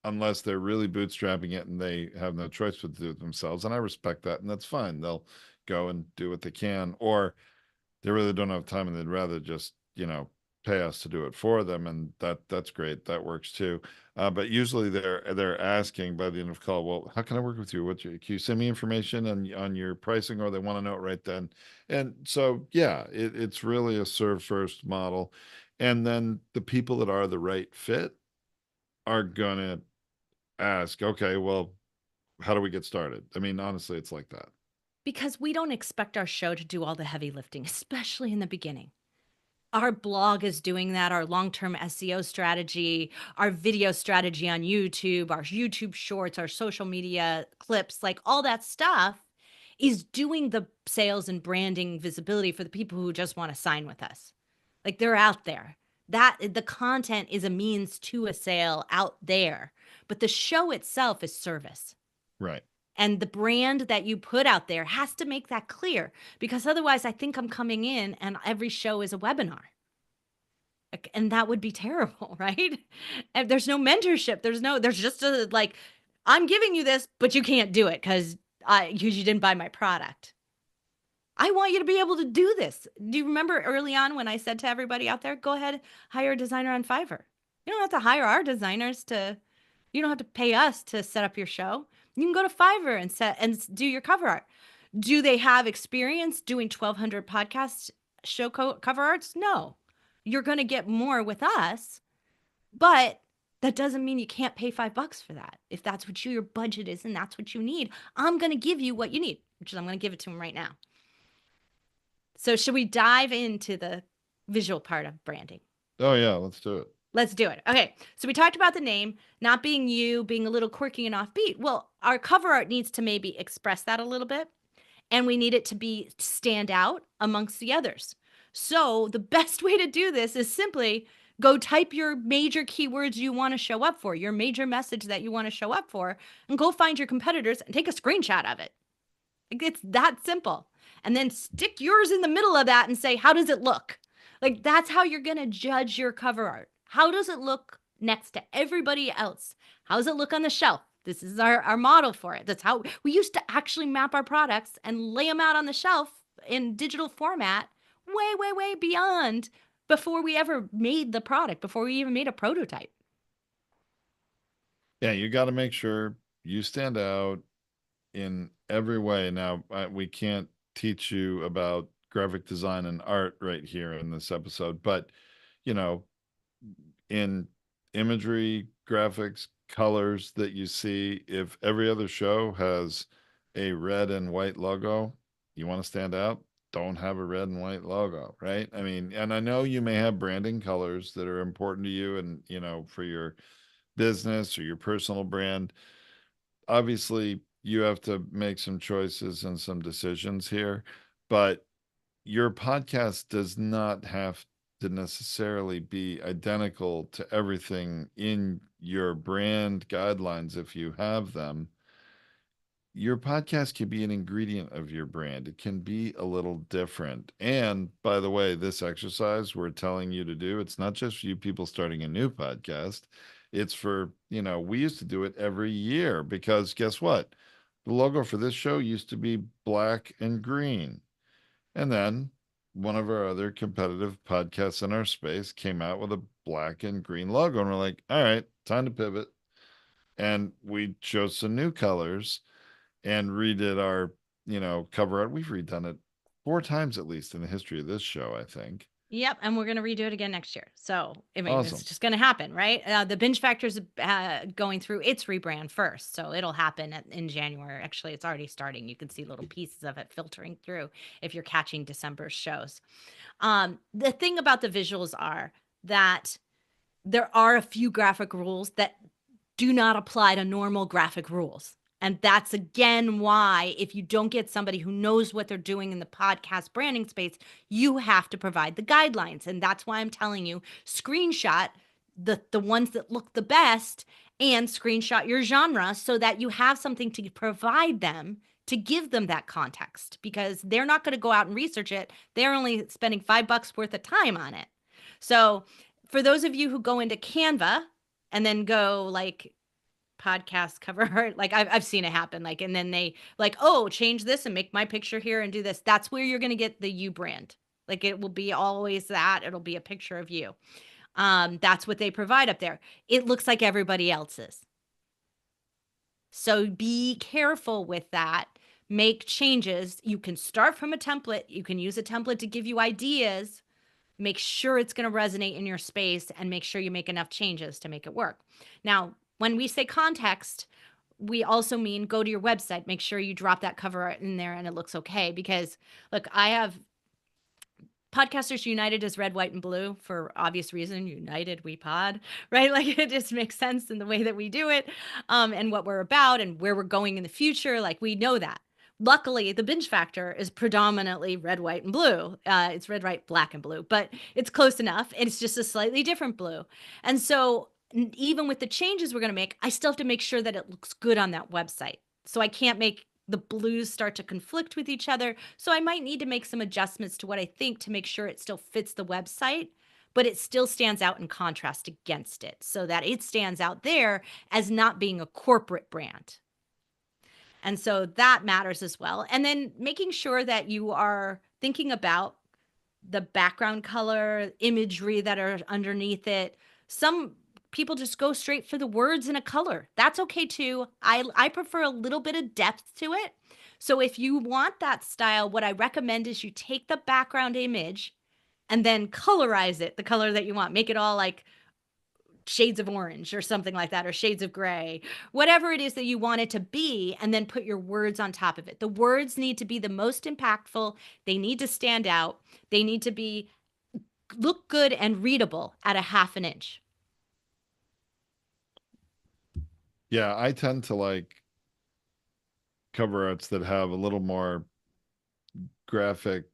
unless they're really bootstrapping it and they have no choice but to do it themselves. And I respect that. And that's fine. They'll go and do what they can, or they really don't have time and they'd rather just, pay us to do it for them. And that's great. That works too. But usually they're asking by the end of the call, well, how can I work with you? Can you send me information on your pricing, or they want to know it right then? And so, yeah, it's really a serve first model. And then the people that are the right fit are gonna ask, okay, well, how do we get started? I mean, honestly, it's like that. because we don't expect our show to do all the heavy lifting, especially in the beginning. Our blog is doing that, our long-term SEO strategy, our video strategy on YouTube, our YouTube shorts, our social media clips, like all that stuff is doing the sales and branding visibility for the people who just want to sign with us. Like they're out there. That the content is a means to a sale out there, but the show itself is service. Right. And the brand that you put out there has to make that clear because otherwise I think I'm coming in and every show is a webinar. And that would be terrible, right? And there's no mentorship. There's just a like, I'm giving you this, but you can't do it because you didn't buy my product. I want you to be able to do this. Do you remember early on when I said to everybody out there, go ahead, hire a designer on Fiverr? You don't have to hire our designers you don't have to pay us to set up your show. You can go to Fiverr and do your cover art. Do they have experience doing 1,200 podcast cover arts? No. You're going to get more with us, but that doesn't mean you can't pay $5 for that. If that's what your budget is and that's what you need, I'm going to give you what you need, which is I'm going to give it to them right now. So, should we dive into the visual part of branding? Oh yeah, let's do it. Let's do it. Okay. So, we talked about the name not being you, being a little quirky and offbeat. Well, our cover art needs to maybe express that a little bit, and we need it to be stand out amongst the others. So, the best way to do this is simply go type your major keywords you want to show up for, your major message that you want to show up for, and go find your competitors and take a screenshot of it. It's that simple. And then stick yours in the middle of that and say, how does it look? Like, that's how you're going to judge your cover art. How does it look next to everybody else? How does it look on the shelf? This is our model for it. That's how we used to actually map our products and lay them out on the shelf in digital format, way, way, way beyond before we ever made the product, before we even made a prototype. Yeah, you got to make sure you stand out in every way. Now, we can't teach you about graphic design and art right here in this episode, but you know, in imagery, graphics, colors that you see, if every other show has a red and white logo, you want to stand out, don't have a red and white logo, right? I mean, and I know you may have branding colors that are important to you and, for your business or your personal brand. Obviously, you have to make some choices and some decisions here, but your podcast does not have to necessarily be identical to everything in your brand guidelines if you have them. Your podcast can be an ingredient of your brand. It can be a little different. And by the way, this exercise we're telling you to do, it's not just for you people starting a new podcast. It's for, we used to do it every year because guess what? The logo for this show used to be black and green. And then one of our other competitive podcasts in our space came out with a black and green logo. And we're like, all right, time to pivot. And we chose some new colors and redid our, cover art. We've redone it 4 times at least in the history of this show, I think. Yep, and we're gonna redo it again next year. So, I mean, it's Awesome. just gonna happen, right? The Binge Factor's going through its rebrand first, so it'll happen in January. Actually, it's already starting. You can see little pieces of it filtering through if you're catching December's shows. The thing about the visuals are that there are a few graphic rules that do not apply to normal graphic rules. And that's again why, if you don't get somebody who knows what they're doing in the podcast branding space, you have to provide the guidelines. And that's why I'm telling you screenshot the ones that look the best and screenshot your genre so that you have something to provide them to give them that context because they're not going to go out and research it. They're only spending $5 worth of time on it. So, for those of you who go into Canva and then go like podcast cover art, like I've seen it happen, like, and then they like, oh, change this and make my picture here and do this. That's where you're going to get the you brand. Like it will be always that. It'll be a picture of you. That's what they provide up there. It looks like everybody else's. So be careful with that. Make changes. You can start from a template. You can use a template to give you ideas. Make sure it's going to resonate in your space and make sure you make enough changes to make it work. Now, when we say context, we also mean go to your website, make sure you drop that cover art in there and it looks okay. Because look, I have Podcasters United is red, white, and blue for obvious reason. United, we pod, right? Like it just makes sense in the way that we do it, and what we're about and where we're going in the future. Like we know that. Luckily, the Binge Factor is predominantly red, white, and blue. It's red, white, black, and blue, but it's close enough. It's just a slightly different blue. And so, even with the changes we're going to make, I still have to make sure that it looks good on that website. So I can't make the blues start to conflict with each other. So I might need to make some adjustments to what I think to make sure it still fits the website, but it still stands out in contrast against it so that it stands out there as not being a corporate brand. And so that matters as well. And then making sure that you are thinking about the background color, imagery that are underneath it. Some people just go straight for the words and a color. That's okay too. I prefer a little bit of depth to it. So if you want that style, what I recommend is you take the background image and then colorize it the color that you want. Make it all like shades of orange or something like that, or shades of gray, whatever it is that you want it to be, and then put your words on top of it. The words need to be the most impactful. They need to stand out. They need to be look good and readable at a half an inch. Yeah, I tend to like cover arts that have a little more graphic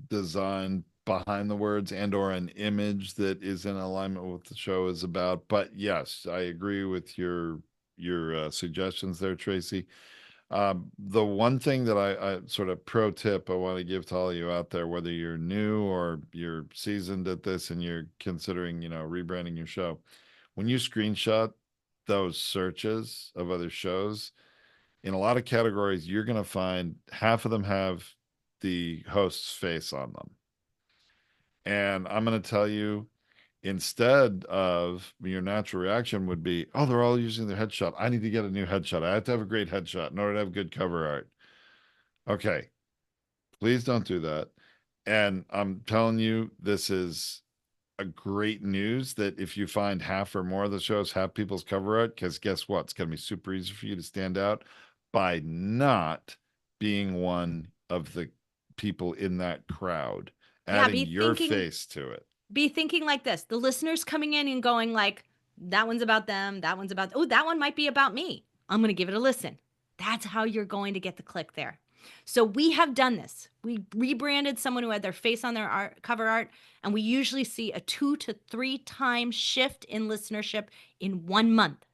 design behind the words and or an image that is in alignment with what the show is about. But yes, I agree with your suggestions there, Tracy. The one thing that I sort of pro tip I want to give to all of you out there, whether you're new or you're seasoned at this and you're considering, rebranding your show, when you screenshot those searches of other shows, in a lot of categories, you're going to find half of them have the host's face on them. And I'm going to tell you, instead of your natural reaction would be, oh, they're all using their headshot. I need to get a new headshot. I have to have a great headshot in order to have good cover art. Okay, please don't do that. And I'm telling you, this is a great news that if you find half or more of the shows have people's cover art, because guess what? It's going to be super easy for you to stand out by not being one of the people in that crowd, Yeah, adding your face to it. be thinking like this. The listeners coming in and going like, that one's about them, that one's about, oh, that one might be about me. I'm going to give it a listen. That's how you're going to get the click there. So we have done this. We rebranded someone who had their face on their cover art, and we usually see a 2 to 3 times shift in listenership in 1 month.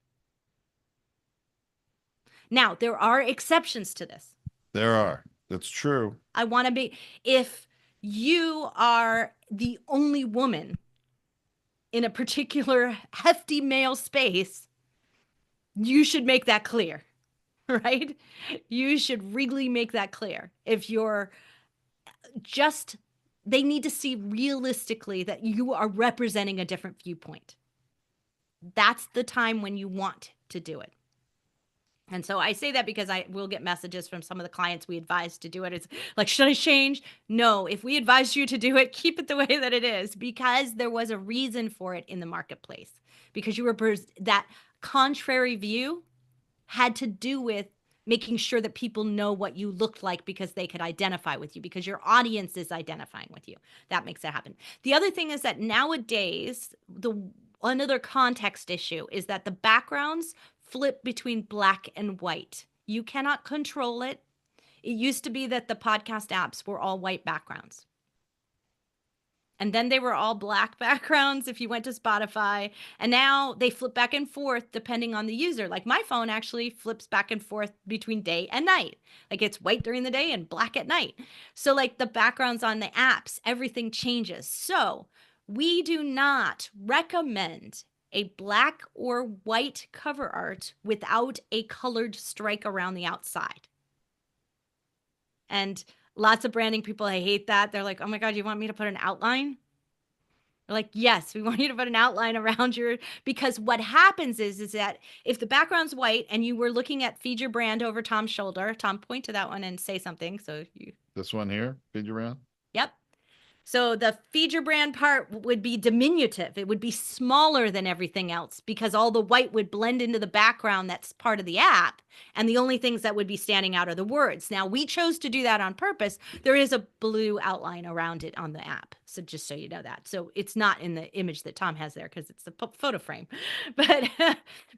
Now, there are exceptions to this. There are. That's true. I want to be, if you are the only woman in a particular hefty male space, you should make that clear, right? You should really make that clear. If you're just, they need to see realistically that you are representing a different viewpoint. That's the time when you want to do it. And so I say that because I will get messages from some of the clients we advised to do it. It's like, should I change? No, if we advised you to do it, keep it the way that it is, because there was a reason for it in the marketplace. Because you were that contrary view had to do with making sure that people know what you looked like because they could identify with you, because your audience is identifying with you. That makes it happen. The other thing is that nowadays, another context issue is that the backgrounds flip between black and white. You cannot control it. It used to be that the podcast apps were all white backgrounds. And then they were all black backgrounds if you went to Spotify. And now they flip back and forth depending on the user. Like my phone actually flips back and forth between day and night. Like it's white during the day and black at night. So like the backgrounds on the apps, everything changes. So we do not recommend a black or white cover art without a colored stripe around the outside. And lots of branding people, I hate that. They're like, oh my God, you want me to put an outline? They're like, yes, we want you to put an outline around your, because what happens is that if the background's white and you were looking at feed your brand over Tom's shoulder, Tom, point to that one and say something. So you, This one here, feed your brand. yep. So the feed your brand part would be diminutive. It would be smaller than everything else because all the white would blend into the background that's part of the app. And the only things that would be standing out are the words. Now, we chose to do that on purpose. There is a blue outline around it on the app. So just so you know that. So it's not in the image that Tom has there because it's a photo frame. But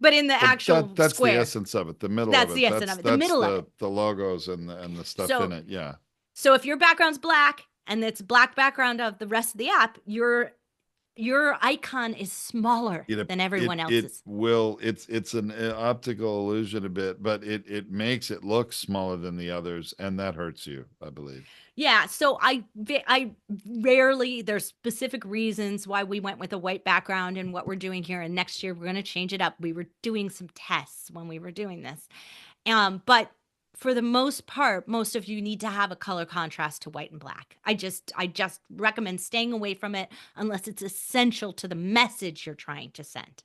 but in the But actual that's the square, essence of it, the middle of that's the it. essence of it, the That's middle of it. the logos and the stuff in So it. Yeah. so if your background's black and it's black background of the rest of the app, your icon is smaller than everyone else's. It's an optical illusion a bit, but it makes it look smaller than the others, and that hurts you, I believe. Yeah, so I rarely, there's specific reasons why we went with a white background and what we're doing here, and next year we're going to change it up. We were doing some tests when we were doing this. But for the most part, most of you need to have a color contrast to white and black. I just recommend staying away from it unless it's essential to the message you're trying to send.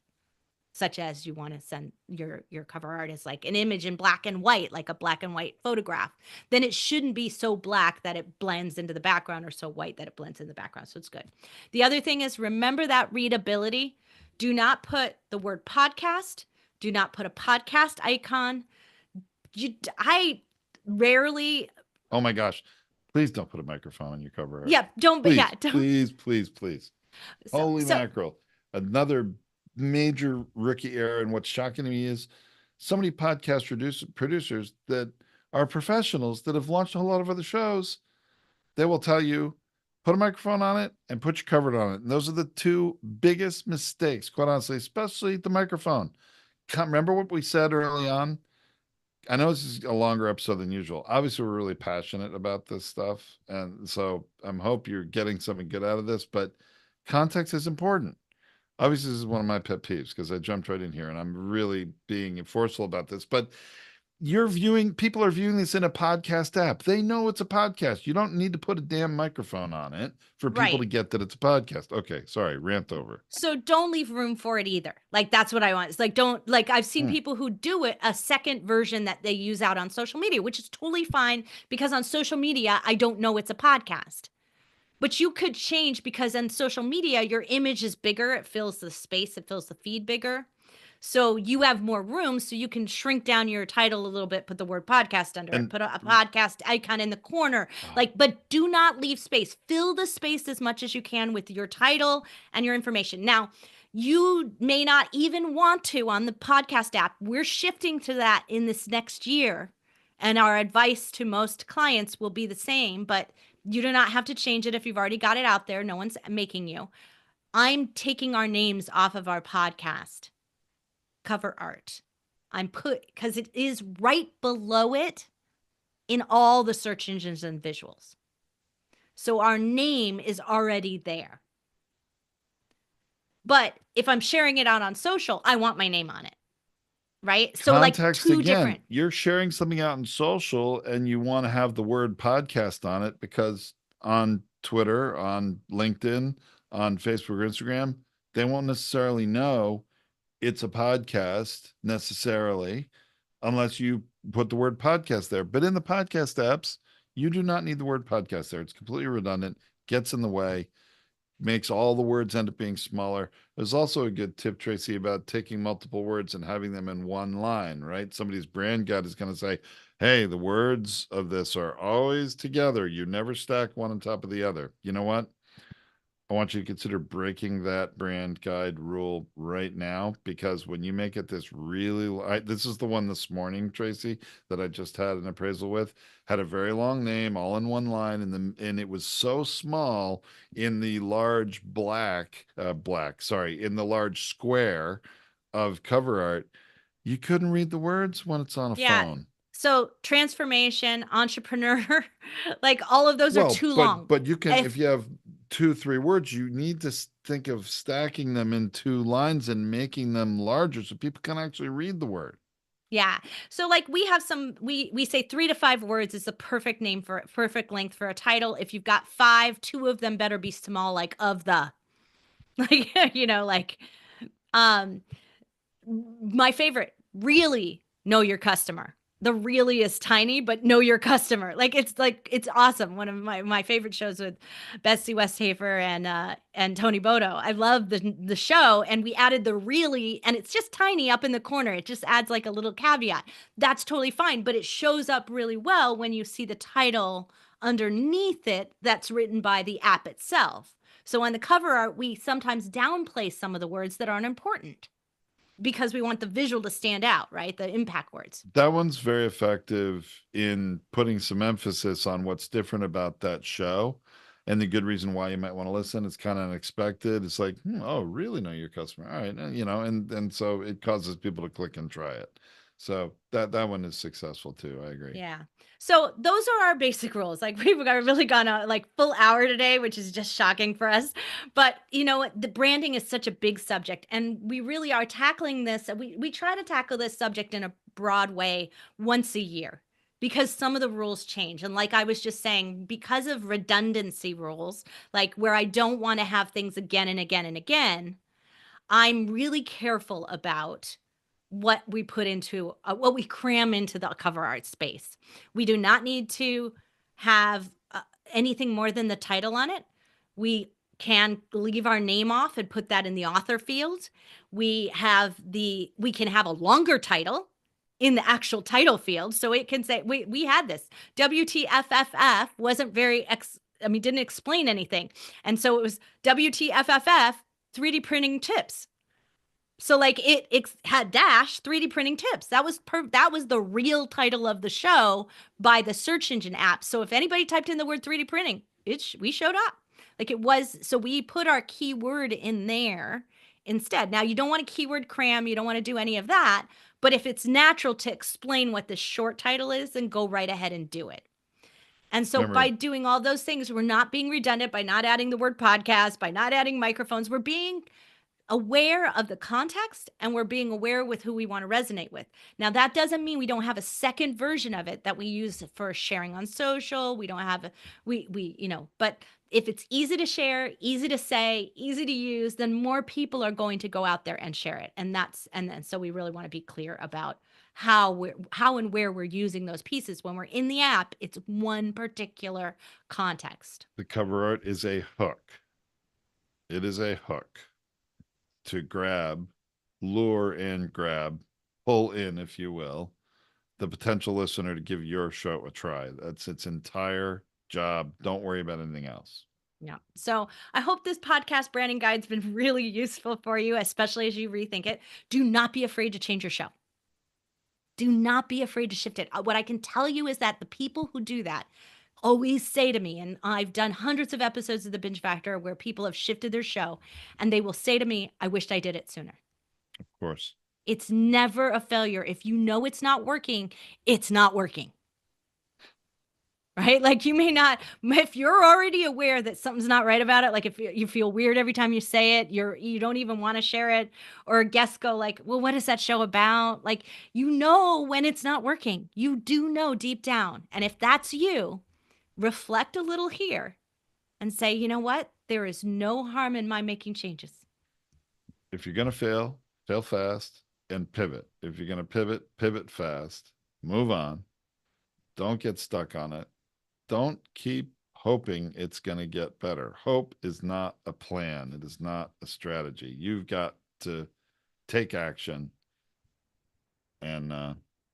Such as you want to send your cover art as like an image in black and white, like a black and white photograph, then it shouldn't be so black that it blends into the background or so white that it blends in the background. So it's good. The other thing is remember that readability. Do not put the word podcast. Do not put a podcast icon. I rarely. Oh my gosh. Please don't put a microphone on your cover art. Yeah, don't. But Please, yeah, don't. please. Holy So mackerel. Another major rookie error. And what's shocking to me is so many podcast producers that are professionals that have launched a whole lot of other shows. They will tell you, put a microphone on it and put your cover on it. And those are the two biggest mistakes, quite honestly, especially the microphone. Remember what we said early on? I know this is a longer episode than usual. Obviously, we're really passionate about this stuff. And so I hope you're getting something good out of this, but context is important. Obviously, this is one of my pet peeves because I jumped right in here and I'm really being forceful about this. But people are viewing this in a podcast app. They know it's a podcast. You don't need to put a damn microphone on it for people to get that it's a podcast. Okay, sorry, rant over. So don't leave room for it either. Like that's what I want. It's like don't like I've seen people who do it a second version that they use out on social media, which is totally fine because on social media I don't know it's a podcast. But you could change because on social media your image is bigger, it fills the space, it fills the feed bigger. So you have more room, so you can shrink down your title a little bit, put the word podcast under it, And put a podcast icon in the corner. oh, Like, but do not leave space. Fill the space as much as you can with your title and your information. Now, you may not even want to on the podcast app. We're shifting to that in this next year. And our advice to most clients will be the same, but you do not have to change it if you've already got it out there. No one's making you. I'm taking our names off of our podcast cover art. I'm put because it is right below it in all the search engines and visuals. So our name is already there. But if I'm sharing it out on social, I want my name on it. Right. So, like, context two again, different. you're sharing something out in social and you want to have the word podcast on it because on Twitter, on LinkedIn, on Facebook or Instagram, they won't necessarily know it's a podcast necessarily unless you put the word podcast there. But in the podcast apps, you do not need the word podcast there. It's completely redundant, gets in the way, makes all the words end up being smaller. There's also a good tip, Tracy, about taking multiple words and having them in one line, right? Somebody's brand guide is going to say, hey, the words of this are always together. You never stack one on top of the other. You know what? I want you to consider breaking that brand guide rule right now because when you make it this really, this is the one this morning, Tracy, that I just had an appraisal with, had a very long name, all in one line, and it was so small in the large in the large square of cover art, you couldn't read the words when it's on a Yeah. phone. So transformation, entrepreneur, like all of those are Well, too but long. you can if If you have 2 3 words, you need to think of stacking them in 2 lines and making them larger so people can actually read the word. Yeah. So like we have some we say 3 to 5 words is the perfect name for perfect length for a title. If you've got 5, 2 of them better be small like of the. Like like um my favorite, really know your customer. The really is tiny, but know your customer. Like it's awesome. One of my favorite shows with Betsy Westhafer and Tony Bodo. I love the show, and we added the really, and it's just tiny up in the corner. It just adds like a little caveat. That's totally fine, but it shows up really well when you see the title underneath it that's written by the app itself. So on the cover art, we sometimes downplay some of the words that aren't important because we want the visual to stand out, right? The impact words. That one's very effective in putting some emphasis on what's different about that show and the good reason why you might want to listen. It's kind of unexpected. It's like, oh, really know your customer. All right. And so it causes people to click and try it. So that one is successful too. I agree. Yeah. So those are our basic rules. Like we've got really gone a like full hour today, which is just shocking for us. But you know what? The branding is such a big subject, and we really are tackling this. We try to tackle this subject in a broad way once a year because some of the rules change. And like I was just saying, because of redundancy rules, like where I don't want to have things again and again and again, I'm really careful about what we put into what we cram into the cover art space. We do not need to have anything more than the title on it. We can leave our name off and put that in the author field. We can have a longer title in the actual title field, so it can say we had this WTFFF wasn't didn't explain anything, and so it was WTFFF 3D printing tips. So like it had dash 3D printing tips. That was the real title of the show by the search engine app. So if anybody typed in the word 3D printing, we showed up. Like it was, so we put our keyword in there instead. Now you don't want to keyword cram, you don't want to do any of that, but if it's natural to explain what the short title is, then go right ahead and do it. And so by Remember, doing all those things, we're not being redundant by not adding the word podcast, by not adding microphones. We're being aware of the context, and we're being aware with who we want to resonate with. Now, that doesn't mean we don't have a second version of it that we use for sharing on social. We don't have but if it's easy to share, easy to say, easy to use, then more people are going to go out there and share it. And then so we really want to be clear about how and where we're using those pieces. When we're in the app, it's one particular context. the cover art is a hook. It is a hook to grab lure and grab, pull in, if you will, the potential listener to give your show a try. That's its entire job. Don't worry about anything else. Yeah. So I hope this podcast branding guide's been really useful for you, especially as you rethink it. Do not be afraid to change your show. Do not be afraid to shift it. What I can tell you is that the people who do that always say to me, and I've done hundreds of episodes of The Binge Factor where people have shifted their show, and they will say to me, I wished I did it sooner. Of course. It's never a failure. If you know it's not working, it's not working. Right? Like you may not, if you're already aware that something's not right about it, like if you feel weird every time you say it, you don't even want to share it, or guests go like, well, what is that show about? Like, you know, when it's not working, you do know deep down. And if that's you, reflect a little here and say, you know what? There is no harm in my making changes. If you're going to fail, fail fast and pivot. If you're going to pivot, pivot fast, move on. Don't get stuck on it. Don't keep hoping it's going to get better. Hope is not a plan, it is not a strategy. You've got to take action. And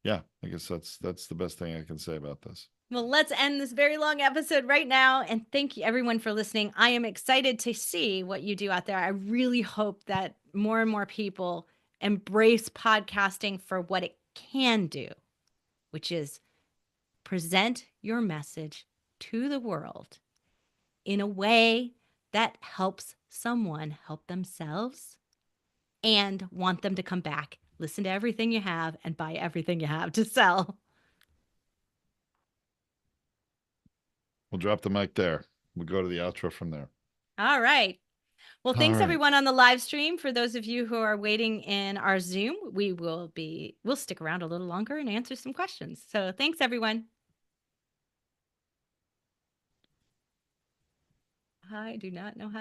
yeah, I guess that's the best thing I can say about this. Well, let's end this very long episode right now. And thank you, everyone, for listening. I am excited to see what you do out there. I really hope that more and more people embrace podcasting for what it can do, which is present your message to the world in a way that helps someone help themselves and want them to come back, listen to everything you have, and buy everything you have to sell. We'll drop the mic there. We'll go to the outro from there. All right. Well, All thanks right. everyone on the live stream. For those of you who are waiting in our Zoom, we'll stick around a little longer and answer some questions. So thanks everyone. I do not know how